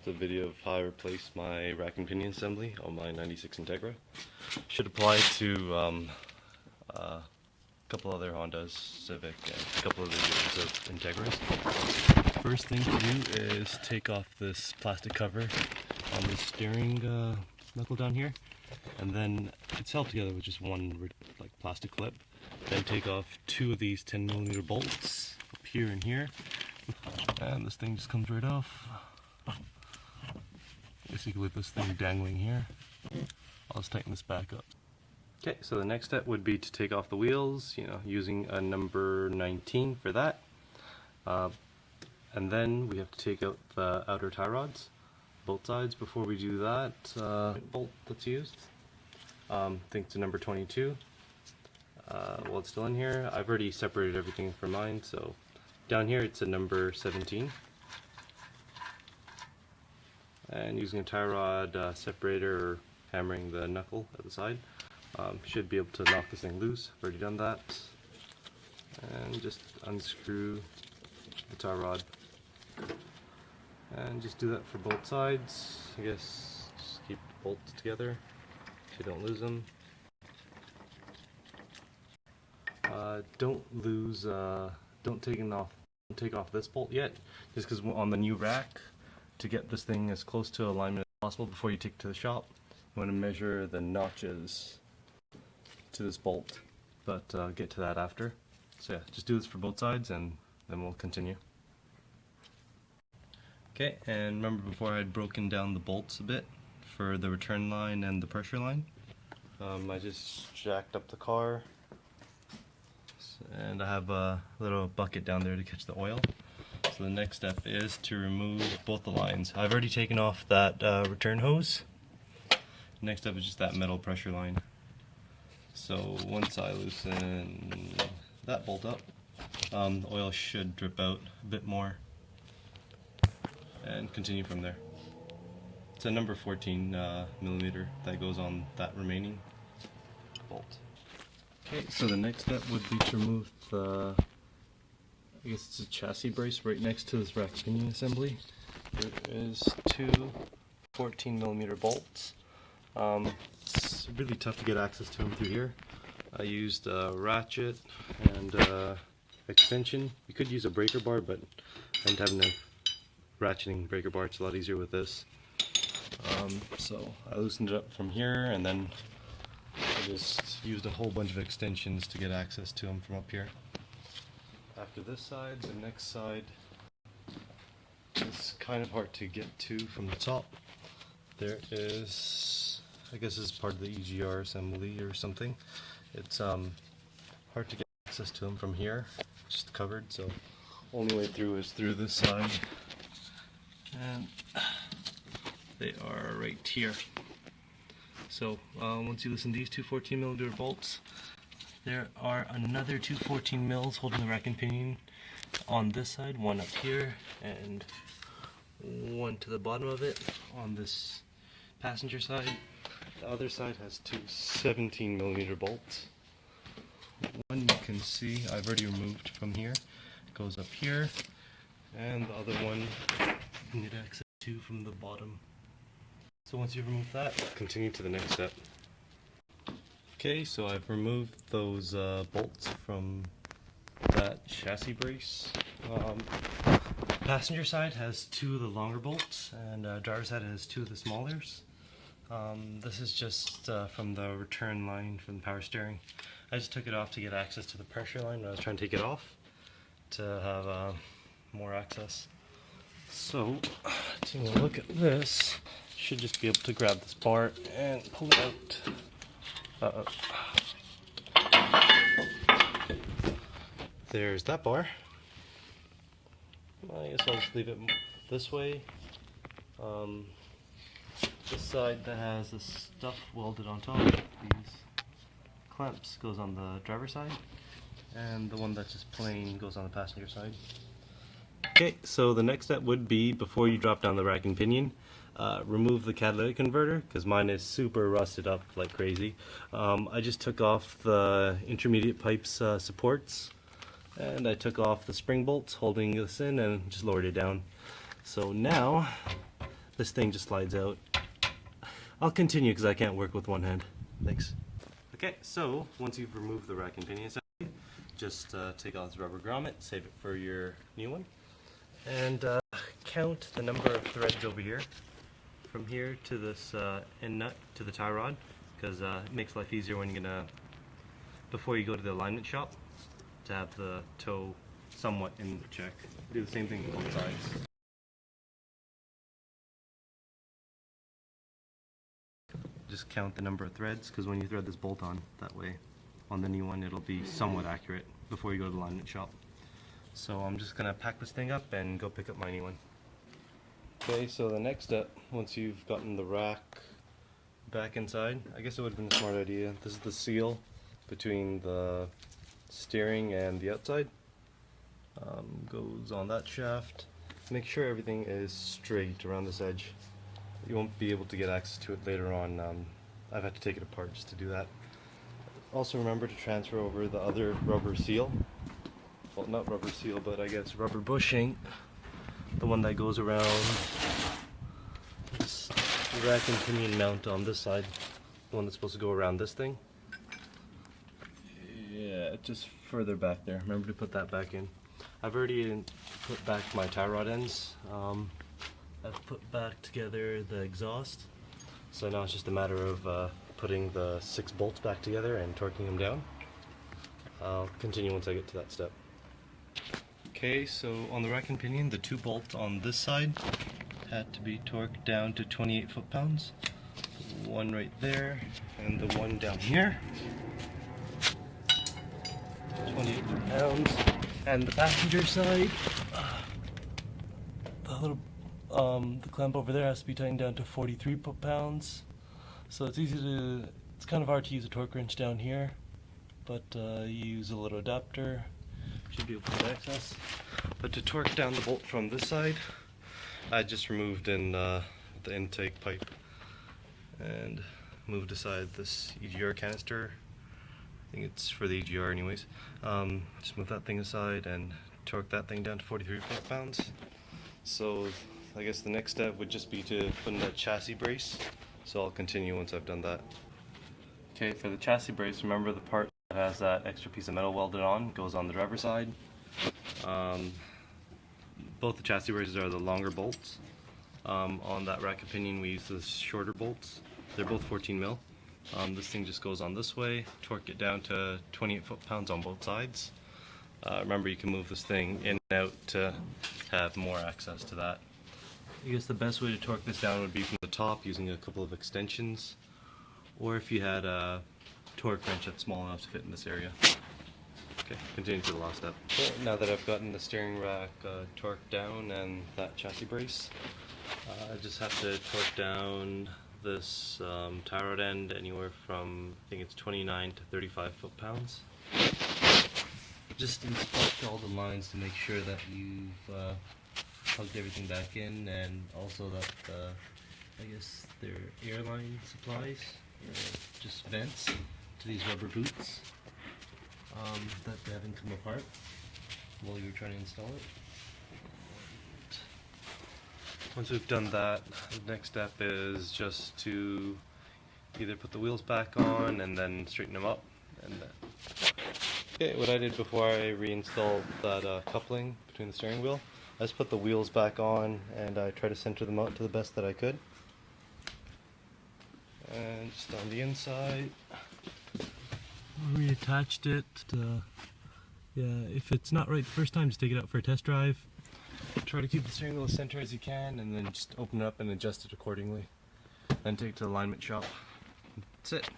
a video of how I replaced my rack and pinion assembly on my 96 Integra. Should apply to a couple other Hondas, Civic, and a couple other years of Integras. First thing to do is take off this plastic cover on the steering knuckle down here, and then it's held together with just one plastic clip. Then take off two of these 10mm bolts up here and here, and this thing just comes right off. Basically with this thing dangling here. I'll just tighten this back up. Okay, so the next step would be to take off the wheels, using a number 19 for that. And then we have to take out the outer tie rods, both sides. Before we do that, bolt that's used, I think it's a number 22. Well, it's still in here. I've already separated everything for mine, so down here it's a number 17. And using a tie rod separator or hammering the knuckle at the side, should be able to knock this thing loose. I've already done that. And just unscrew the tie rod. And just do that for both sides. I guess just keep the bolts together so you don't lose them. Don't take off this bolt yet, just because on the new rack, to get this thing as close to alignment as possible before you take it to the shop, you want to measure the notches to this bolt, but get to that after. So yeah, just do this for both sides and then we'll continue. Okay, and remember before I had broken down the bolts a bit for the return line and the pressure line. I just jacked up the car, and I have a little bucket down there to catch the oil. So the next step is to remove both the lines. I've already taken off that return hose. Next up is just that metal pressure line. So once I loosen that bolt up, the oil should drip out a bit more and continue from there. It's a number 14 millimeter that goes on that remaining bolt. Okay, so the next step would be to remove the, I guess it's a chassis brace right next to this rack pinion assembly. There is two 14mm bolts. It's really tough to get access to them through here. I used a ratchet and extension. You could use a breaker bar, but I'm having a ratcheting breaker bar. It's a lot easier with this. So I loosened it up from here, and then I just used a whole bunch of extensions to get access to them from up here. After this side, the next side is kind of hard to get to from the top. There is, I guess this is part of the EGR assembly or something. It's hard to get access to them from here, just covered, so only way through is through this side. And they are right here. So once you loosen these two 14mm bolts, there are another two 14mm holding the rack and pinion on this side, one up here and one to the bottom of it on this passenger side. The other side has two 17mm bolts. One you can see I've already removed from here. It goes up here, and the other one you can get access to from the bottom. So once you've removed that, continue to the next step. Okay, so I've removed those bolts from that chassis brace. Passenger side has two of the longer bolts, and driver's side has two of the smallers. This is just from the return line from the power steering. I just took it off to get access to the pressure line when I was trying to take it off to have more access. So, taking a look at this, should just be able to grab this bar and pull it out. There's that bar. I guess I'll just leave it this way. This side that has this stuff welded on top, these clamps, goes on the driver's side, and the one that's just plain goes on the passenger side. Okay, so the next step would be, before you drop down the rack and pinion, remove the catalytic converter, because mine is super rusted up like crazy. I just took off the intermediate pipes supports, and I took off the spring bolts holding this in and just lowered it down. So now this thing just slides out. I'll continue because I can't work with one hand. Thanks. Okay, so once you've removed the rack and pinion assembly, just take off this rubber grommet, save it for your new one, and count the number of threads over here, from here to this end nut to the tie rod, because it makes life easier when you're gonna, before you go to the alignment shop, to have the toe somewhat in check. Do the same thing on both sides. Just count the number of threads, because when you thread this bolt on, that way on the new one it'll be somewhat accurate before you go to the alignment shop. So I'm just gonna pack this thing up and go pick up my new one. Okay, so the next step, once you've gotten the rack back inside, I guess it would have been a smart idea. This is the seal between the steering and the outside. Goes on that shaft. Make sure everything is straight around this edge. You won't be able to get access to it later on. I've had to take it apart just to do that. Also remember to transfer over the other rubber seal. Well, not rubber seal, but I guess rubber bushing. The one that goes around this rack and pinion mount on this side. The one that's supposed to go around this thing. Yeah, just further back there. Remember to put that back in. I've already put back my tie rod ends. I've put back together the exhaust, so now it's just a matter of putting the 6 bolts back together and torquing them down. I'll continue once I get to that step. Okay, so on the rack and pinion, the 2 bolts on this side had to be torqued down to 28 foot-pounds. One right there, and the one down here. 28 foot-pounds. And the passenger side, the clamp over there has to be tightened down to 43 foot-pounds. So it's kind of hard to use a torque wrench down here, but you use a little adapter, should be able to get access. But to torque down the bolt from this side, I just removed the intake pipe and moved aside this EGR canister. I think it's for the EGR anyways. Just move that thing aside and torque that thing down to 43 foot-pounds. So I guess the next step would just be to put in that chassis brace. So I'll continue once I've done that. Okay, for the chassis brace, remember the part that has that extra piece of metal welded on goes on the driver's side. Both the chassis braces are the longer bolts. On that rack and pinion we use the shorter bolts. They're both 14 mil. This thing just goes on this way, torque it down to 28 foot-pounds on both sides. Remember, you can move this thing in and out to have more access to that. I guess the best way to torque this down would be from the top using a couple of extensions, or if you had a torque wrench that's small enough to fit in this area. Okay, continue to the last step. Okay, now that I've gotten the steering rack torqued down and that chassis brace, I just have to torque down this tie rod end anywhere from, I think it's 29 to 35 foot-pounds. Just inspect all the lines to make sure that you've plugged everything back in, and also that I guess they're airline supplies, or just vents to these rubber boots, that they haven't come apart while you're trying to install it. Once we've done that, the next step is just to either put the wheels back on and then straighten them up. And okay, what I did before I reinstalled that coupling between the steering wheel, I just put the wheels back on and I tried to center them out to the best that I could. And just on the inside, reattached it. Yeah, if it's not right the first time, just take it out for a test drive. Try to keep the steering wheel as center as you can, and then just open it up and adjust it accordingly. Then take it to the alignment shop. That's it.